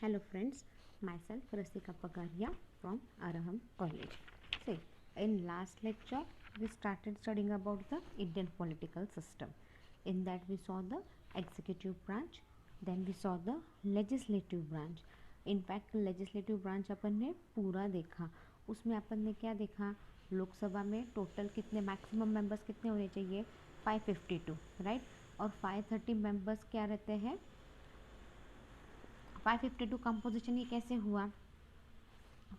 Hello friends, myself Rasika Pagaria from Araham College. See, in last lecture we started studying about the Indian political system. In that we saw the executive branch, then we saw the legislative branch. In fact legislative branch अपन ने पूरा देखा. उसमें अपन ने क्या देखा, लोकसभा में total कितने maximum members कितने होने चाहिए, 552, राइट. और 530 मेंबर्स क्या रहते हैं, 552 कंपोजिशन ये कैसे हुआ,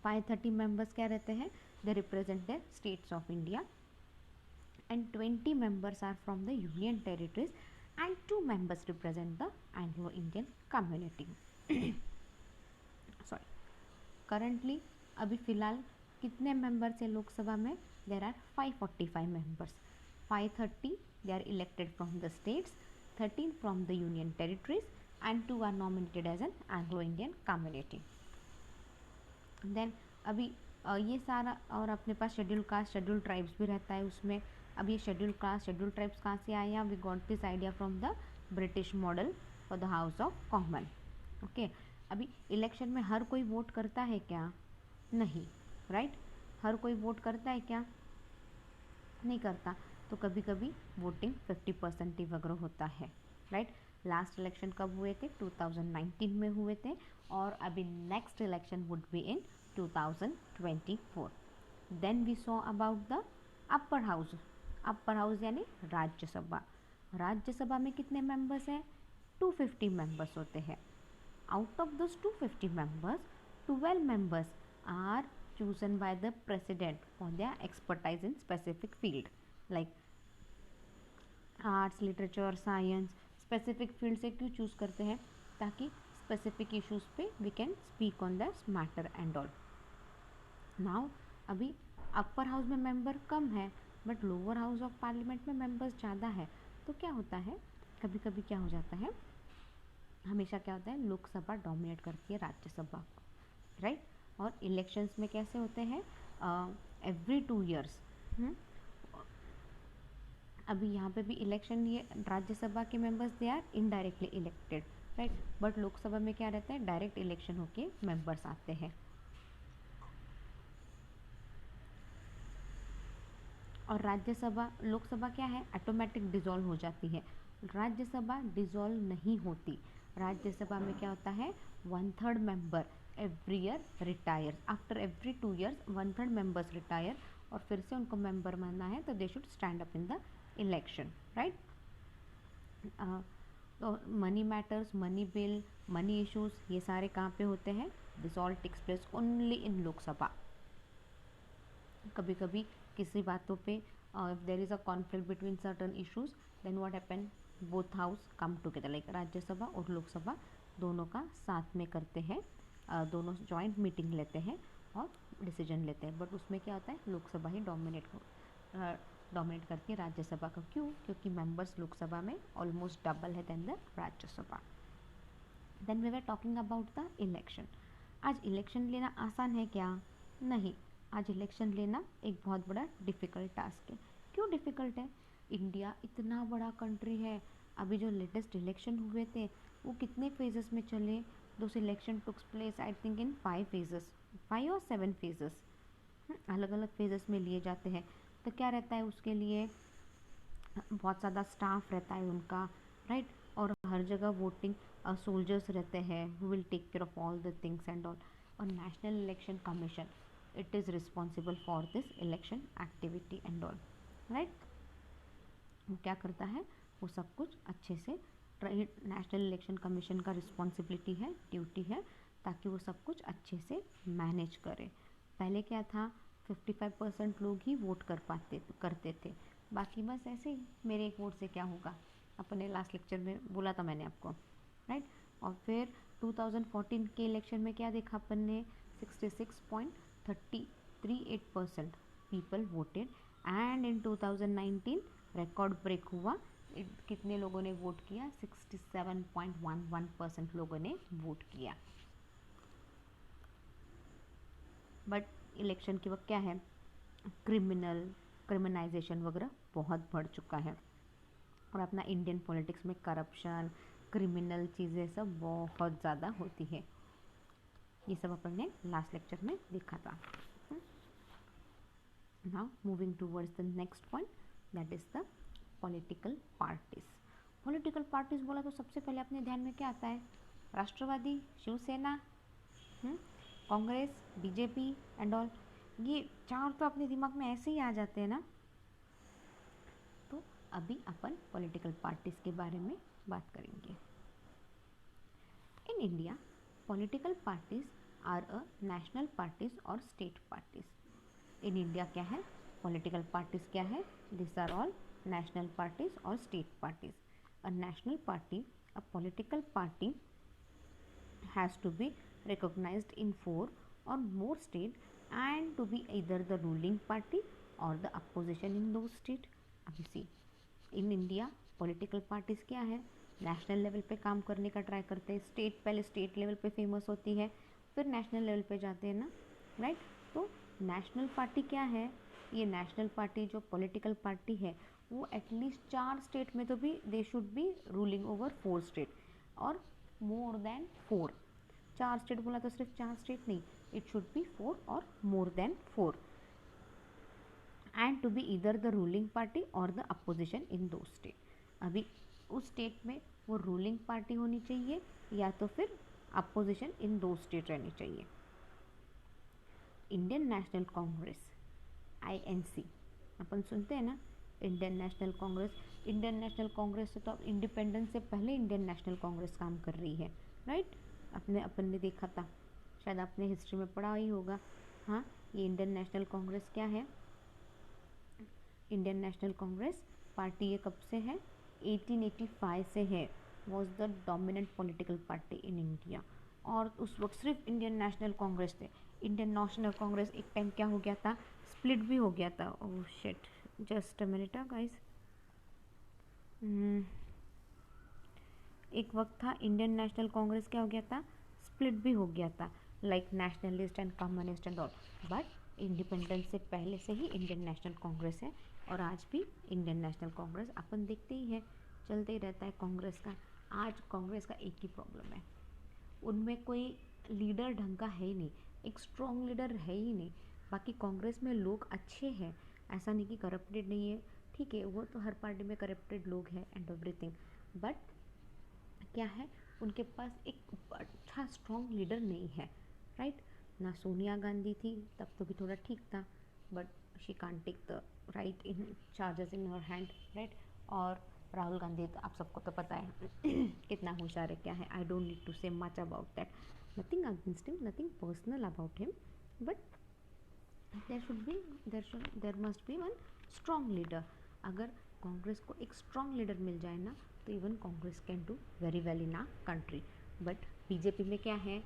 530 मेंबर्स क्या रहते हैं, they represent the states of India and 20 members are from the union territories and 2 members represent the Anglo Indian community. Sorry, currently अभी फ़िलहाल कितने मेंबर्स है लोकसभा में, there are 545 members. 530 they are elected from the states, 13 from the union territories and 2 are nominated as an Anglo-Indian community. Then अभी ये सारा, और अपने पास शेड्यूल कास्ट शेड्यूल ट्राइब्स भी रहता है उसमें. अब ये शेड्यूल कास्ट शेड्यूल ट्राइब्स कहाँ से आया, we got this idea from the British model for the house of common. Okay, अभी इलेक्शन में हर कोई वोट करता है क्या, नहीं, राइट. हर कोई वोट करता है क्या, नहीं करता. तो कभी कभी वोटिंग 50% वगैरह होता है, राइट. लास्ट इलेक्शन कब हुए थे, 2019 में हुए थे, और अभी next election would be in 2024. Then we saw about the upper house. Upper house यानी राज्यसभा. राज्यसभा में कितने मेंबर्स हैं, 250 मेंबर्स होते हैं. Out of those 250 members, 12 members are chosen by the president for their expertise in specific field like arts, literature, science. Specific field से क्यों choose करते हैं, ताकि स्पेसिफिक इश्यूज़ पे we can speak on that matter and all. Now अभी upper house में member कम है but lower house of parliament में मेंबर्स ज़्यादा है. तो क्या होता है, कभी कभी क्या हो जाता है, हमेशा क्या होता है, लोकसभा डोमिनेट करती है राज्यसभा को, राइट. और इलेक्शंस में कैसे होते हैं, एवरी 2 years. अभी यहाँ पे भी इलेक्शन, ये राज्यसभा के members they are indirectly elected, right. But Lok Sabha में क्या रहता है, डायरेक्ट इलेक्शन होके मेंबर्स आते हैं. और राज्यसभा, लोकसभा क्या है, ऑटोमेटिक डिसॉल्व हो जाती है. राज्यसभा डिसॉल्व नहीं होती. राज्यसभा में क्या होता है, 1/3 member every year retire. After every 2 years 1/3 members retire, और फिर से उनको मेंबर बनना है तो they should stand up in the election, right. तो money matters, money bill, money issues, ये सारे कहाँ पे होते हैं, this all takes place only in Lok Sabha. कभी कभी किसी बातों पे if there is a conflict between certain issues, then what happen, both house come together, like Rajya Sabha और लोकसभा दोनों का साथ में करते हैं, दोनों जॉइंट मीटिंग लेते हैं और डिसीजन लेते हैं. बट उसमें क्या होता है, लोकसभा ही डोमिनेट करती है राज्यसभा का. क्यों, क्योंकि मेंबर्स लोकसभा में ऑलमोस्ट डबल है then the Rajya Sabha. Then we were talking about the election. आज इलेक्शन लेना आसान है क्या, नहीं. आज इलेक्शन लेना एक बहुत बड़ा डिफ़िकल्ट टास्क है. क्यों डिफ़िकल्ट है, इंडिया इतना बड़ा कंट्री है. अभी जो लेटेस्ट इलेक्शन हुए थे वो कितने फेजेस में चले, दो election takes place I think in 5 phases, 5 or 7 phases. अलग अलग फेजेस में लिए जाते हैं. तो क्या रहता है, उसके लिए बहुत ज़्यादा स्टाफ रहता है उनका, राइट. और हर जगह वोटिंग सोल्जर्स रहते हैं who will take care of all the things and all. और national election commission, it is responsible for this election activity and all, right. वो क्या करता है, वो सब कुछ अच्छे से, नेशनल इलेक्शन कमीशन का रिस्पॉन्सिबिलिटी है, ड्यूटी है, ताकि वो सब कुछ अच्छे से मैनेज करे. पहले क्या था, 55% लोग ही वोट करते थे. बाकी बस ऐसे ही, मेरे एक वोट से क्या होगा, अपने लास्ट लेक्चर में बोला था मैंने आपको, राइट. और फिर 2014 के इलेक्शन में क्या देखा अपन ने, 66.38% people voted. And in 2019 record break हुआ. कितने लोगों ने वोट किया, 67.11% लोगों ने वोट किया. बट इलेक्शन के वक्त क्या है, क्रिमिनाइजेशन वगैरह बहुत बढ़ चुका है. और अपना इंडियन पॉलिटिक्स में करप्शन, क्रिमिनल चीज़ें सब बहुत ज़्यादा होती है. ये सब अपन ने लास्ट लेक्चर में देखा था। Now moving towards the next point, that is the political parties. Political parties बोला तो सबसे पहले अपने ध्यान में क्या आता है? राष्ट्रवादी, Shiv Sena, Congress, BJP and all, ये चार तो अपने दिमाग में ऐसे ही आ जाते हैं ना। तो अभी अपन पॉलिटिकल पार्टीज के बारे में बात करेंगे। In India political parties are a national parties और स्टेट पार्टीज। इन इंडिया क्या है? पॉलिटिकल पार्टीज क्या है? This are all national parties और state parties. A national party, a political party has to be recognized in 4 or more states and to be either the ruling party or the opposition in those states. अब see, in India political parties क्या है? National level पे काम करने का try करते हैं। State, पहले स्टेट लेवल पे फेमस होती है, फिर नेशनल लेवल पे जाते हैं ना, राइट? तो नेशनल पार्टी क्या है? ये नेशनल पार्टी जो पॉलिटिकल पार्टी है वो एटलीस्ट 4 स्टेट में तो भी they should be ruling over 4 state और मोर देन 4। 4 स्टेट बोला तो सिर्फ 4 स्टेट नहीं, इट शुड बी 4 और more than 4 and to be either the ruling party और द अपोजिशन इन दो स्टेट। अभी उस स्टेट में वो रूलिंग पार्टी होनी चाहिए या तो फिर अपोजिशन इन दो स्टेट रहनी चाहिए। इंडियन नेशनल कांग्रेस, INC, अपन सुनते हैं ना Indian national Congress. Indian national Congress से तो अब इंडिपेंडेंस से पहले इंडियन नेशनल कांग्रेस काम कर रही है, राइट? अपन ने देखा था, शायद आपने हिस्ट्री में पढ़ा ही होगा। हाँ, ये इंडियन नेशनल कांग्रेस क्या है? इंडियन नेशनल कांग्रेस पार्टी ये कब से है? 1885 से है। Was the dominant political party in India. और उस वक्त सिर्फ इंडियन नेशनल कांग्रेस थे। इंडियन नेशनल कांग्रेस एक टाइम क्या हो गया था? स्प्लिट भी हो गया था। Oh shit, just a minute guys. एक वक्त था इंडियन नेशनल कांग्रेस क्या हो गया था? स्प्लिट भी हो गया था, like nationalist and communist and all. But independence से पहले से ही इंडियन नेशनल कांग्रेस है और आज भी इंडियन नेशनल कांग्रेस अपन देखते ही है, चलते ही रहता है कांग्रेस का। आज कांग्रेस का एक ही प्रॉब्लम है, उनमें कोई लीडर ढंग का है ही नहीं, एक स्ट्रॉन्ग लीडर है ही नहीं। बाकी कांग्रेस में लोग अच्छे हैं, ऐसा नहीं कि करप्टेड नहीं है, ठीक है, वो तो हर पार्टी में करप्टेड लोग हैं एंड एवरीथिंग, बट क्या है, उनके पास एक अच्छा स्ट्रॉन्ग लीडर नहीं है, राइट? ना सोनिया गांधी थी तब तो भी थोड़ा ठीक था, but she can't take the right in charges in her hand, right? और राहुल गांधी तो आप सबको तो पता है कितना होशियार है, क्या है। I don't need to say much about that, nothing against him, nothing personal about him, but there must be one strong leader. अगर कांग्रेस को एक स्ट्रॉन्ग लीडर मिल जाए ना तो even Congress can do very well in a country. But BJP में क्या है,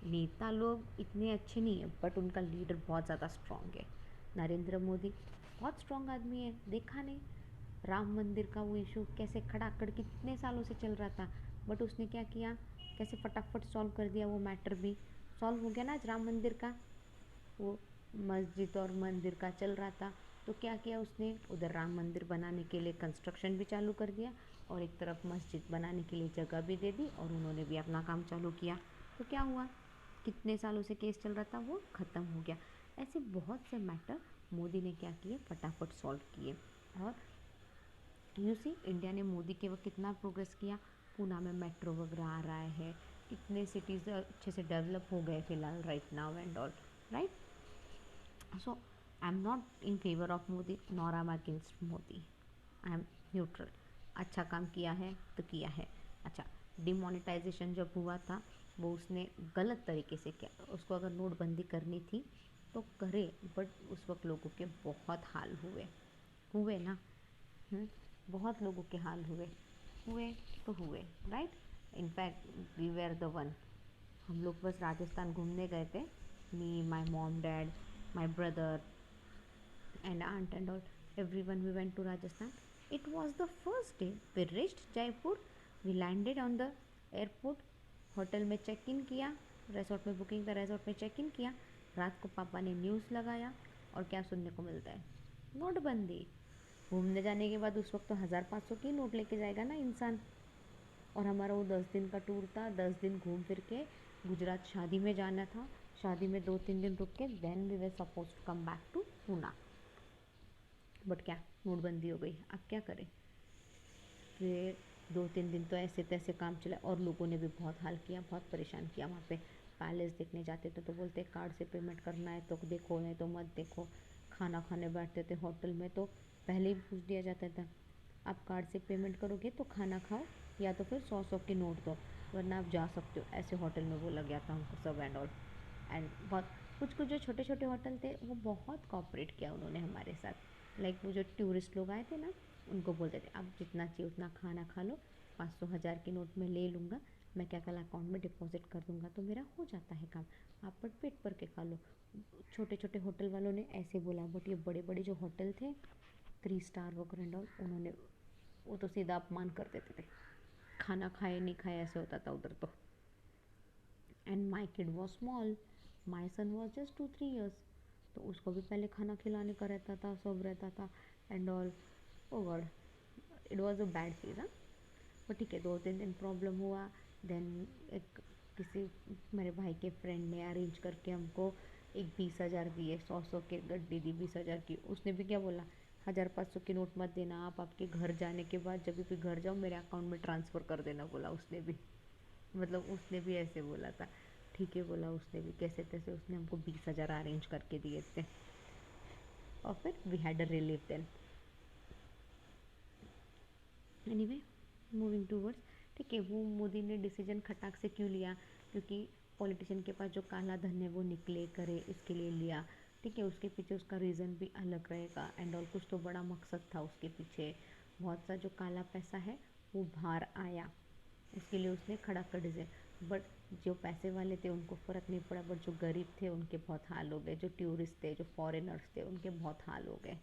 नेता लोग इतने अच्छे नहीं है बट उनका लीडर बहुत ज़्यादा स्ट्रॉन्ग है। नरेंद्र मोदी बहुत स्ट्रॉन्ग आदमी है, देखा नहीं राम मंदिर का वो इशू कैसे खड़ाखड़ कितने सालों से चल रहा था, बट उसने क्या किया, कैसे फटाफट सॉल्व कर दिया, वो मैटर भी सॉल्व हो गया ना। आज राम मंदिर का वो मस्जिद और मंदिर का चल रहा था, तो क्या किया उसने, उधर राम मंदिर बनाने के लिए कंस्ट्रक्शन भी चालू कर दिया और एक तरफ मस्जिद बनाने के लिए जगह भी दे दी और उन्होंने भी अपना काम चालू किया। तो क्या हुआ, कितने सालों से केस चल रहा था वो ख़त्म हो गया। ऐसे बहुत से मैटर मोदी ने क्या किए, फटाफट सॉल्व किए। और यू सी इंडिया ने मोदी के वक्त कितना प्रोग्रेस किया, पूना में मेट्रो वगैरह आ रहा है, कितने सिटीज़ अच्छे से डेवलप हो गए फिलहाल right now and all, right? So I'm not in favor of Modi nor I'm against Modi. I'm neutral. अच्छा काम किया है तो किया है। अच्छा, डिमोनेटाइजेशन जब हुआ था वो उसने गलत तरीके से किया, उसको अगर नोटबंदी करनी थी तो करे, बट उस वक्त लोगों के बहुत हाल हुए ना। बहुत लोगों के हाल हुए तो हुए, right? In fact we were the one, हम लोग बस राजस्थान घूमने गए थे, me, my mom, dad, my brother and aunt and all, everyone, we went to Rajasthan. It was the first day we reached Jaipur, we landed on the airport, hotel में check in किया, resort में booking था, resort में check in किया, रात को पापा ने न्यूज़ लगाया और क्या सुनने को मिलता है, नोटबंदी। घूमने जाने के बाद उस वक्त तो 1000-500 की नोट लेके जाएगा ना इंसान, और हमारा वो 10 दिन का टूर था, 10 दिन घूम फिर के गुजरात शादी में जाना था, शादी में 2-3 दिन रुक के then we were suppose to come back to Poona, but क्या नोटबंदी हो गई, अब क्या करें। फिर 2-3 दिन तो ऐसे तैसे काम चला और लोगों ने भी बहुत हाल किया, बहुत परेशान किया। वहाँ पे पैलेस देखने जाते थे तो बोलते कार्ड से पेमेंट करना है तो देखो, नहीं तो मत देखो। खाना खाने बैठते थे होटल में तो पहले ही पूछ दिया जाता था, आप कार्ड से पेमेंट करोगे तो खाना खाओ या तो फिर 100-100 की नोट दो, वरना आप जा सकते हो, ऐसे होटल में बोला गया था हमको सब एंड ऑल। एंड बहुत कुछ कुछ जो छोटे छोटे होटल थे वो बहुत कॉपरेट किया उन्होंने हमारे साथ। लाइक वो जो टूरिस्ट लोग आए थे ना, उनको बोलते थे आप जितना चाहिए उतना खाना खा लो, 500-1000 की नोट में ले लूँगा, मैं क्या कल अकाउंट में डिपॉजिट कर दूँगा तो मेरा हो जाता है काम, आप पर पेट भर के खा लो। छोटे छोटे होटल वालों ने ऐसे बोला, बट ये बड़े बड़े जो होटल थे 3 स्टार वगैरह एंड ऑल, उन्होंने वो तो सीधा अपमान कर देते थे, खाना खाए नहीं खाए ऐसे होता था उधर तो। And my kid was small, my son was just 2-3 years, तो उसको भी पहले खाना खिलाने का रहता था, सब रहता था and all. Oh God, it was a bad phase. हाँ, बट ठीक है, 2-3 दिन प्रॉब्लम हुआ। देन एक किसी मेरे भाई के फ्रेंड ने अरेंज करके हमको एक 20,000 दिए, 100-100 के गड्डी दी 20,000 की। उसने भी क्या बोला, 1,000-500 की नोट मत देना, आप आपके घर जाने के बाद जब भी घर जाओ मेरे अकाउंट में ट्रांसफ़र कर देना, बोला उसने भी। मतलब उसने भी ऐसे बोला था। ठीक है बोला उसने भी, कैसे तैसे उसने हमको 20,000 अरेंज करके दिए थे और फिर we had a relief then. Anyway, moving towards, ठीक है, वो मोदी ने डिसीजन खटाक से क्यों लिया, क्योंकि पॉलिटिशियन के पास जो काला धन है वो निकले करे, इसके लिए लिया। ठीक है, उसके पीछे उसका रीज़न भी अलग रहेगा एंड ऑल, कुछ तो बड़ा मकसद था उसके पीछे। बहुत सा जो काला पैसा है वो बाहर आया, उसके लिए उसने खड़ा कर डिज़ाइन। बट जो पैसे वाले थे उनको फ़र्क नहीं पड़ा, बट जो गरीब थे उनके बहुत हाल हो गए, जो टूरिस्ट थे, जो फॉरेनर्स थे, उनके बहुत हाल हो गए।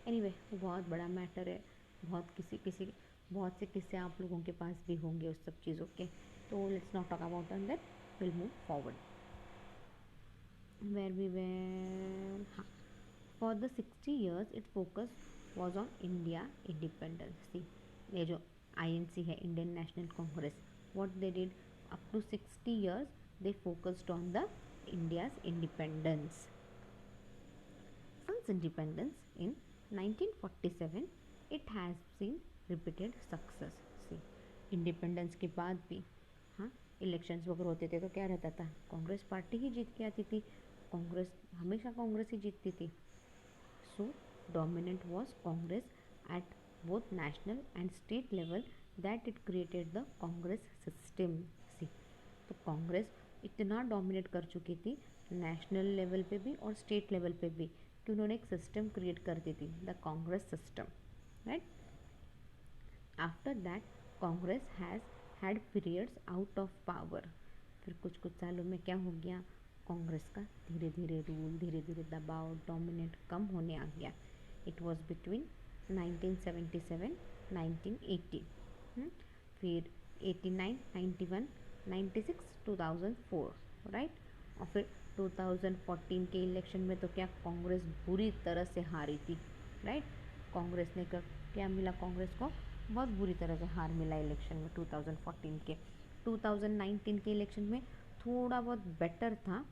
एनीवे, वो बहुत बड़ा मैटर है, बहुत किसी किसी बहुत से किस्से आप लोगों के पास भी होंगे उस सब चीज़ों के। तो let's not talk about on that, will move forward where we were. हाँ, for the 60 years it focus was on India independence. See, ये जो INC है, Indian national Congress, what they did up to 60 years, they focused on the India's independence. Since independence in 1947, it has seen repeated success. See, independence के बाद भी, हाँ, elections वगैरह होते थे तो क्या रहता था, कांग्रेस पार्टी ही जीत के आती थी, कांग्रेस हमेशा कांग्रेस ही जीतती थी। So dominant was Congress at both national and state level, that it created the Congress system. See, तो कांग्रेस इतना डोमिनेट कर चुकी थी नेशनल लेवल पे भी और स्टेट लेवल पे भी कि उन्होंने एक सिस्टम क्रिएट कर दी थी, the Congress system, right. After that Congress has had periods out of power. फिर कुछ कुछ सालों में क्या हो गया, कांग्रेस का धीरे धीरे रूल, धीरे धीरे दबाव, डोमिनेट कम होने आ गया। इट वॉज बिटवीन 1977 1980, फिर 89 91 96 2004, राइट। और फिर 2014 के इलेक्शन में तो क्या कांग्रेस बुरी तरह से हारी थी, राइट। कांग्रेस ने क्या मिला, कांग्रेस को बहुत बुरी तरह से हार मिला इलेक्शन में 2014 के। 2019 के इलेक्शन में थोड़ा बहुत बेटर था,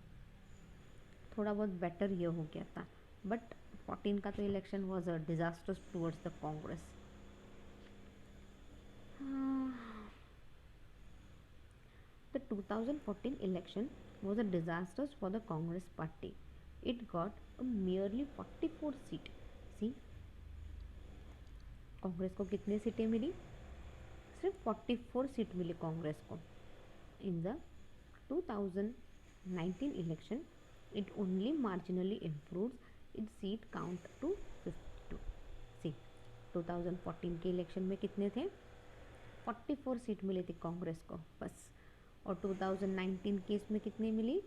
थोड़ा बहुत बेटर ये हो गया था, बट 14 का तो election was a disaster towards the Congress. The 2014 election was a disaster for the Congress party. It got a merely 44 seat. See, Congress को कितने सीटें मिली, सिर्फ 44 सीट मिली कांग्रेस को। In the 2019 election it only marginally improved it seat count to 52। See, 2014 के election में कितने थे, 44 सीट मिली थी कांग्रेस को बस, और 2019 के इसमें कितनी मिली,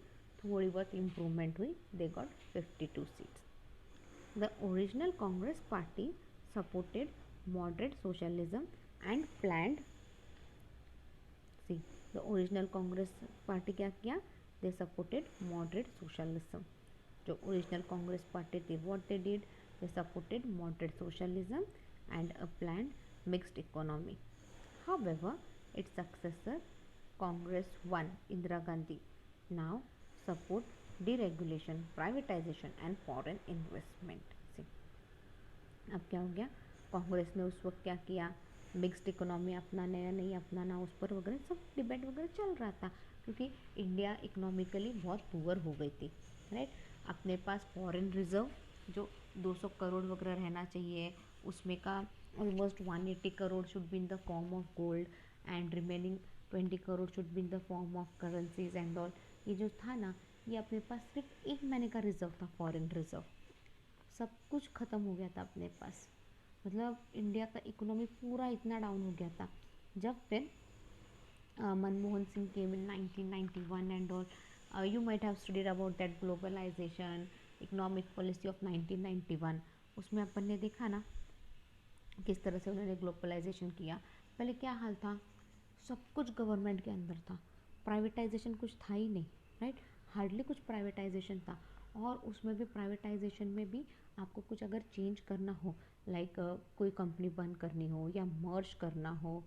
थोड़ी बहुत इम्प्रूवमेंट हुई, they got 52 seats. The original Congress party supported moderate socialism and planned. See, the original Congress party क्या किया, दे सपोर्टेड मॉडरेट सोशलिज्म। जो ओरिजिनल कांग्रेस पार्टी थी, what they did, they supported moderate socialism and a planned mixed economy. However, its successor Congress one Indira Gandhi now support deregulation, privatisation and foreign investment से। अब क्या हो गया, कांग्रेस ने उस वक्त क्या किया, मिक्स्ड इकोनॉमी अपनाना या नहीं अपनाना, उस पर वगैरह सब डिबेट वगैरह चल रहा था, क्योंकि इंडिया इकोनॉमिकली बहुत पुअर हो गई थी, राइट। अपने पास फॉरेन रिजर्व जो 200 करोड़ वगैरह रहना चाहिए, उसमें का almost 180 crore should be in the form of gold and remaining 20 crore should be in the form of currencies and all. ये जो था ना, ये अपने पास सिर्फ 1 महीने का रिजर्व था, फॉरेन रिजर्व। सब कुछ ख़त्म हो गया था अपने पास, मतलब इंडिया का इकोनॉमी पूरा इतना डाउन हो गया था। जब फिर Manmohan Singh came in 1991 and all, you might have studied about that globalisation economic policy of 1991। उसमें अपन ने देखा ना किस तरह से उन्होंने ग्लोबलाइजेशन किया। पहले क्या हाल था, सब कुछ गवर्नमेंट के अंदर था, प्राइवेटाइजेशन कुछ था ही नहीं, राइट। हार्डली कुछ प्राइवेटाइजेशन था, और उसमें भी प्राइवेटाइजेशन में भी आपको कुछ अगर चेंज करना हो, लाइक कोई कंपनी बंद करनी हो या मर्ज करना हो,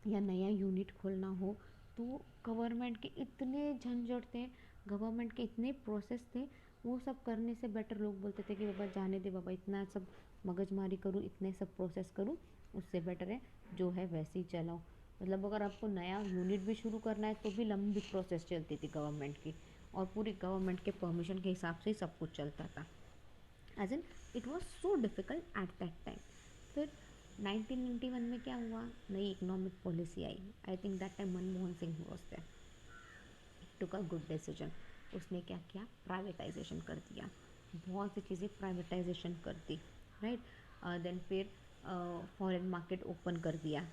या नया यूनिट खोलना हो, तो गवर्नमेंट के इतने झंझट थे, गवर्नमेंट के इतने प्रोसेस थे, वो सब करने से बेटर लोग बोलते थे कि बाबा जाने दे बाबा, इतना सब मगजमारी करूँ, इतने सब प्रोसेस करूँ, उससे बेटर है जो है वैसे ही चलाओ। मतलब अगर आपको नया यूनिट भी शुरू करना है तो भी लंबी प्रोसेस चलती थी गवर्नमेंट की, और पूरी गवर्नमेंट के परमिशन के हिसाब से ही सब कुछ चलता था। As in it was so difficult at that time. फिर 1991 में क्या हुआ, नई इकोनॉमिक पॉलिसी आई। I think that time Manmohan Singh was there, took a good decision. उसने क्या किया, प्राइवेटाइजेशन कर दिया, बहुत सी चीज़ें प्राइवेटाइजेशन कर दी, राइट। देन फिर फॉरेन मार्केट ओपन कर दिया,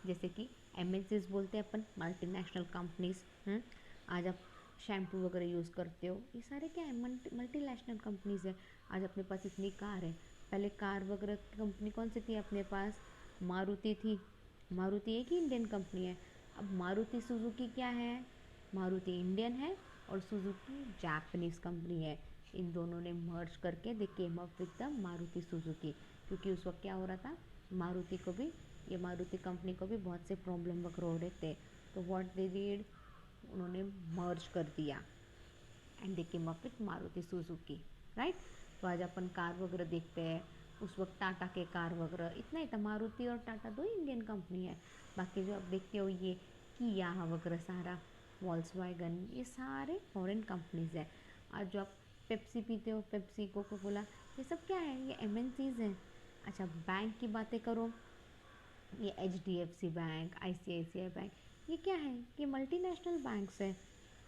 जैसे कि एमएनसीज बोलते हैं अपन, मल्टीनेशनल कंपनीज। आज आप शैम्पू वगैरह यूज़ करते हो, ये सारे क्या है, मल्टीनेशनल कंपनीज है। आज अपने पास इतनी कार है, पहले कार वगैरह की कंपनी कौन सी थी अपने पास, मारुति थी। मारुति एक ही इंडियन कंपनी है। अब मारुति सुजुकी क्या है, मारुति इंडियन है और सुजुकी जापानीज कंपनी है। इन दोनों ने मर्ज करके they came up with the Maruti Suzuki, क्योंकि उस वक्त क्या हो रहा था, मारुति को भी, ये मारुति कंपनी को भी बहुत से प्रॉब्लम वगैरह हो रहे थे, तो व्हाट दे डिड, उन्होंने मर्ज कर दिया and they came up with Maruti Suzuki, right. तो आज अपन कार वगैरह देखते हैं, उस वक्त टाटा के कार वगैरह इतना ही था, मारुति और टाटा दो इंडियन कंपनी है। बाकी जो आप देखते हो ये किया वगैरह सारा, वॉल्क्सवैगन, ये सारे फॉरेन कंपनीज है। आज जो आप पेप्सी पीते हो, पेप्सी, कोका कोला, ये सब क्या है, ये एमएनसीज हैं। अच्छा बैंक की बातें करो, ये एचडीएफसी बैंक, आईसीआईसीआई बैंक, ये क्या है, ये मल्टीनेशनल बैंक्स है।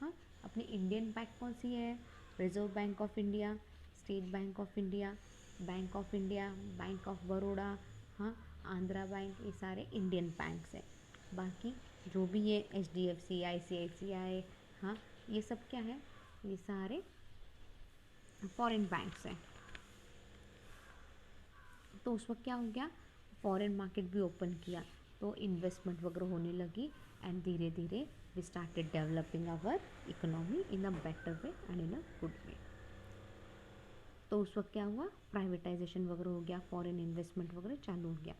हाँ, अपनी इंडियन बैंक कौन सी है, reserve bank of India, state bank of India, bank of India, bank of Baroda, हाँ, आंध्रा बैंक, ये सारे इंडियन बैंक्स हैं। बाकी जो भी ये एचडीएफसी, आईसीआईसीआई, हाँ, ये सब क्या है, ये सारे फॉरेन बैंक्स हैं। तो उस वक्त क्या हो गया, फॉरेन मार्केट भी ओपन किया, तो इन्वेस्टमेंट वगैरह होने लगी, एंड धीरे धीरे we started developing our economy in a better way and in a good way. तो उस वक्त क्या हुआ, प्राइवेटाइजेशन वगैरह हो गया, फॉरेन इन्वेस्टमेंट वगैरह चालू हो गया।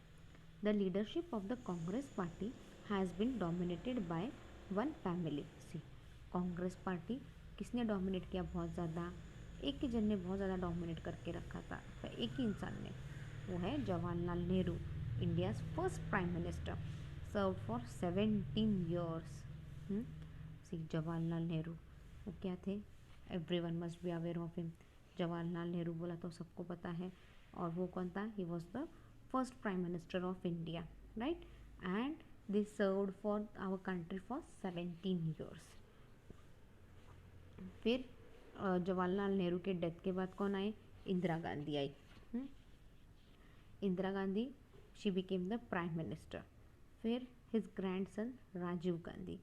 The leadership of the Congress party has been dominated by one family. See, Congress party किसने डोमिनेट किया बहुत ज़्यादा, एक ही जन ने बहुत ज़्यादा डोमिनेट करके रखा था, एक ही इंसान ने, वो है Jawaharlal Nehru, India's first prime minister, serve for 17 years. See, Jawaharlal Nehru वो क्या थे, everyone must be aware of him. Jawaharlal Nehru बोला तो सबको पता है, और वो कौन था, he was the first prime minister of India, right. And they served for our country for 17 years. फिर जवाहरलाल नेहरू के डेथ के बाद कौन आए, इंदिरा गांधी आई। Indira Gandhi, she became the prime minister. फिर हिज ग्रैंडसन राजीव गांधी,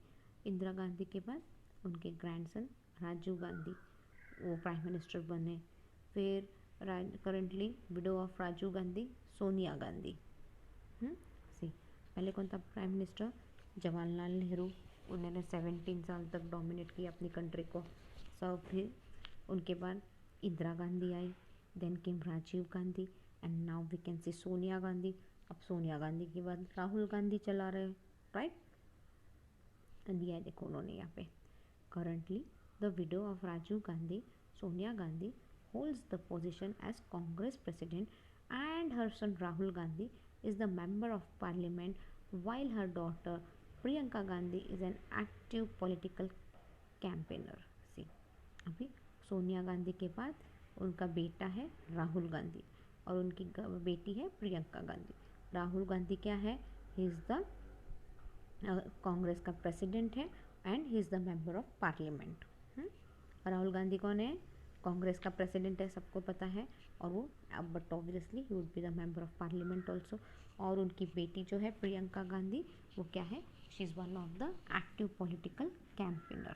इंदिरा गांधी के बाद उनके ग्रैंडसन राजीव गांधी वो प्राइम मिनिस्टर बने। फिर currently widow of Rajiv Gandhi, Sonia Gandhi. See, पहले कौन था प्राइम मिनिस्टर, जवाहरलाल नेहरू, उन्होंने 17 साल तक डोमिनेट किया अपनी कंट्री को, सब। फिर उनके बाद इंदिरा गांधी आई, then came Rajiv Gandhi, and now we can see Sonia Gandhi. अब सोनिया गांधी के बाद राहुल गांधी चला रहे, राइट, दिया है देखो उन्होंने यहाँ पे। Currently the widow of Rajiv Gandhi, Sonia Gandhi, holds the position as Congress president and her son Rahul Gandhi is the member of parliament while her daughter Priyanka Gandhi is an active political campaigner. See, अभी सोनिया गांधी के बाद उनका बेटा है राहुल गांधी और उनकी बेटी है प्रियंका गांधी। राहुल गांधी क्या है, ही इज़ द कांग्रेस का प्रेसिडेंट है and he is the member of parliament. Rahul Gandhi कौन है, कांग्रेस का प्रेसिडेंट है, सबको पता है, और वो अब but obviously he would be the member of parliament also. और उनकी बेटी जो है प्रियंका गांधी, वो क्या है, she is one of the active political campaigner.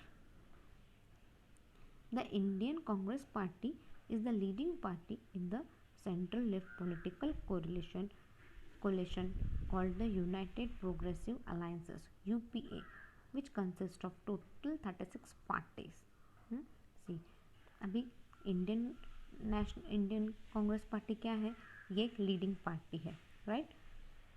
The Indian Congress party is the leading party in the central left political coalition called the United Progressive Alliances UPA, which consists of total 36 parties. See, अभी Indian Congress party क्या है, ये एक leading party है, right.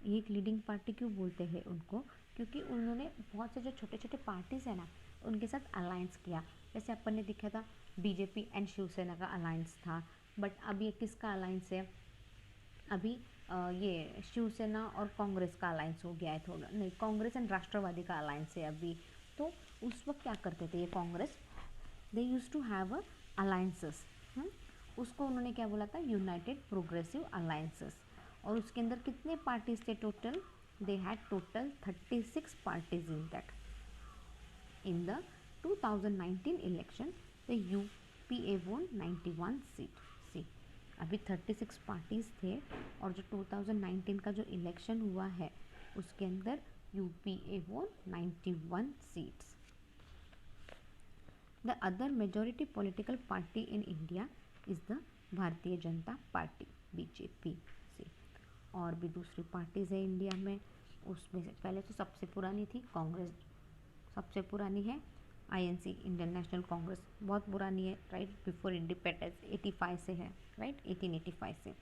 ये एक leading party क्यों बोलते हैं उनको, क्योंकि उन्होंने बहुत से जो छोटे छोटे पार्टीज़ है ना उनके साथ अलायंस किया। जैसे अपन ने देखा था बीजेपी एंड शिवसेना का अलायंस था, बट अब ये किसका अलायंस है, अभी ये शिवसेना और कांग्रेस का अलायंस हो गया है थोड़ा, नहीं कांग्रेस एंड राष्ट्रवादी का अलायंस है अभी। तो उस वक्त क्या करते थे ये Congress, they use to have a alliances, उसको उन्होंने क्या बोला था, यूनाइटेड प्रोग्रेसिव अलायंसेस। और उसके अंदर कितने पार्टीज थे total, they had total 36 parties in that. In the 2019 election the UPA won 91 seat. See, अभी 36 पार्टीज थे और जो 2019 का जो इलेक्शन हुआ है उसके अंदर UPA won 91 seats. The other majority political party in India is the भारतीय जनता पार्टी BJP से। और भी दूसरी पार्टीज़ है इंडिया में, उसमें से पहले तो सबसे पुरानी थी कांग्रेस, सबसे पुरानी है INC इंडियन नेशनल कांग्रेस, बहुत पुरानी है, राइट, बिफोर इंडिपेंडेंस 85 से है, राइट, 1885 से।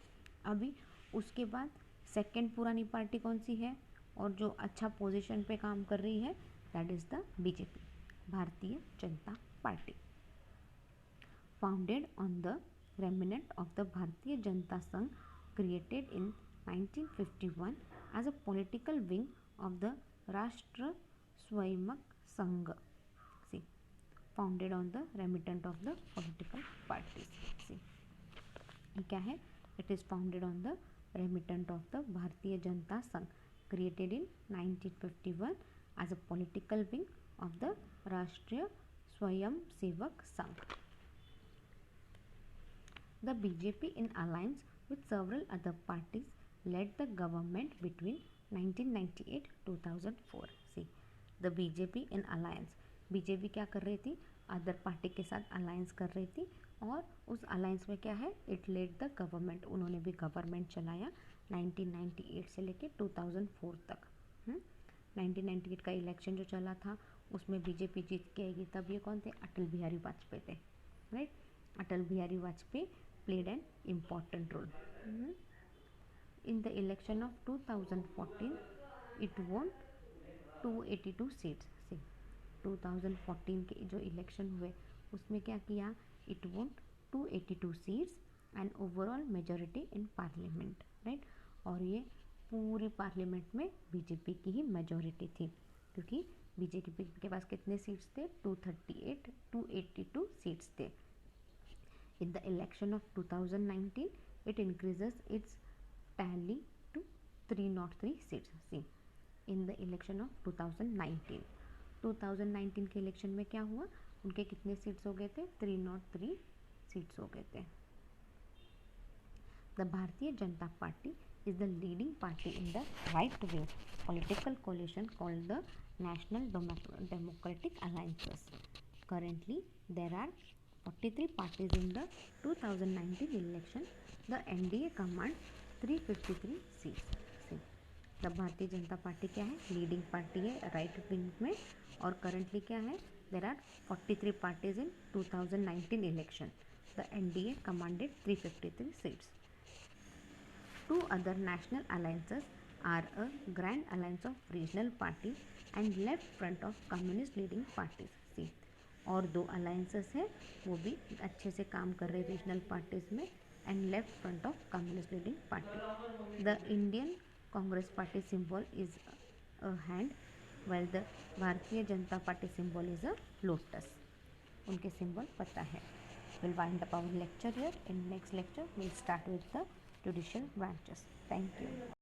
अभी उसके बाद सेकंड पुरानी पार्टी कौन सी है और जो अच्छा पोजीशन पे काम कर रही है, that is the BJP, Bharatiya Janata Party. Founded on the remnant of the Bharatiya Janata Sangh created in 1951 as a political wing of the Rashtra Swayamsevak Sangh. See, founded on the remnant of the political party. See, क्या है, it is founded on the remnant of the Bharatiya Janata Sangh created in 1951 as a political wing of the राष्ट्रीय Swayamsevak Sangh. The BJP in alliance with several other parties led the government between 1998-2004। See, the BJP in alliance, BJP क्या कर रही थी, other party के साथ alliance कर रही थी और उस अलायंस में क्या है, इट लेड द गवर्नमेंट, उन्होंने भी गवर्नमेंट चलाया 1998 से लेके 2004 तक। 1998 का इलेक्शन जो चला था उसमें बीजेपी जीत के आएगी, तब ये कौन थे, अटल बिहारी वाजपेयी थे, right. Atal Bihari Vajpayee played an important role in the election of 2014। It won 282 seats से। 2014 के जो इलेक्शन हुए उसमें क्या किया, it won 282 seats and overall majority in parliament, right. और ये पूरी पार्लियामेंट में बीजेपी की ही मेजॉरिटी थी, क्योंकि बीजेपी के पास कितने सीट्स थे, 238, 282 सीट्स थे। In the election of 2019 it increases its tally to 303 seats. See, in the election of 2019 के इलेक्शन में क्या हुआ, उनके कितने सीट्स हो गए थे, 303 सीट्स हो गए थे। The Bharatiya Janata party is the leading party in the right-wing political coalition called the National Democratic Alliances. Currently, there are 43 parties in the 2019 election. The NDA commands 353 seats. See, the भारतीय Janata party क्या है, leading party है right wing में, और currently क्या है, there are 43 parties in 2019 election. The NDA commanded 353 seats. Two other national alliances are a grand alliance of regional party and left front of communist leading parties. See, और दो alliances है, वो भी अच्छे से काम कर रहे रीजनल पार्टीज में and left front of communist leading party. The Indian Congress party symbol is a hand well the Bharatiya Janata party symbol is a lotus. उनके सिंबल पता है। We'll wind up our lecture here. In next lecture, we'll start with the judicial branches. Thank you.